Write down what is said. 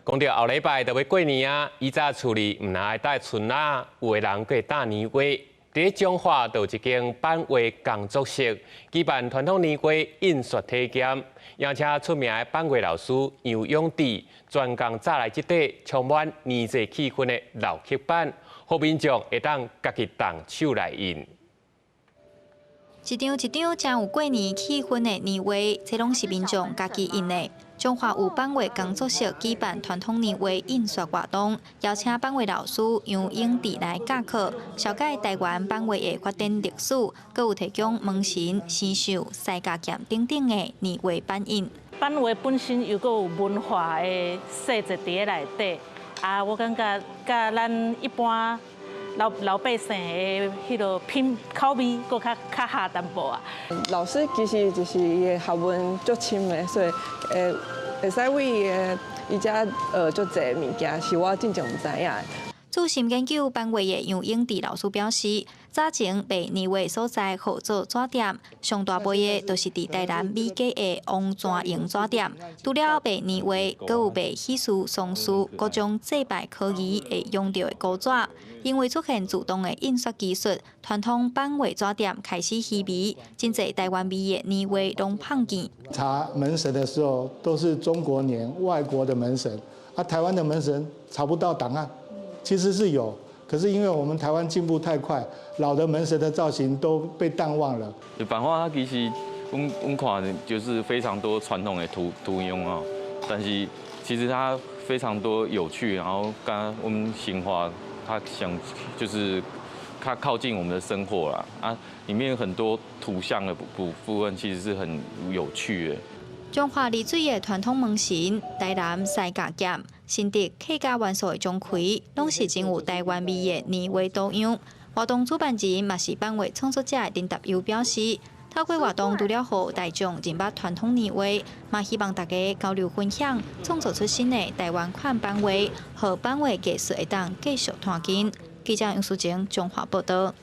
讲到后礼拜就要过年啊，以早厝里唔爱带春啊，有的人过大年货。伫彰化就有一间版画工作室举办传统年画印刷体验，邀请出名的版画老师杨永志专工再来这块充满年节气氛的老刻板，互民众会当家己动手来印。一张一张真有过年气氛的年画，这拢是民众家己印的。彰化有版画工作室举办传统年画印刷活动，邀请版画老师杨永志来教课，了解台湾版画的发展历史，阁有提供门神、生肖、世家剑等等的年画版印。版画本身又阁有文化的细节伫内底，我感觉甲咱一般老百姓的迄个品口味阁较下淡薄啊。老师其实就是伊的学问足深的，所以会使为伊遮足侪物件是我真正唔知影的。资深研究版画的杨永志老师表示，早前被年画所在合作纸店，上大杯的都是伫台南美家的王纸营纸店。除了被年画，阁有被喜事、丧事、各种祭拜科仪会用到的古纸。因为出现自动的印刷技术，传统版画纸店开始稀微，真侪台湾味的年画拢胖见。查门神的时候都是中国年，外国的门神，台湾的门神查不到档案。其实是有，可是因为我们台湾进步太快，老的门神的造型都被淡忘了。版画它其实我看就是非常多传统的图用啊，但是其实它非常多有趣，然后刚我们新华它就是它靠近我们的生活啦里面很多图像的部分其实是很有趣的。彰化丽水的传统门神、台南世家剑、新竹客家元素的钟馗，拢是真有台湾味的年画多样。活动主办人嘛是版画创作者的林达友表示，透过活动除了互大众认捌传统年画，嘛希望大家交流分享，创作出新的台湾款版画，和版画艺术会当继续传进。记者杨淑晴，彰化报道。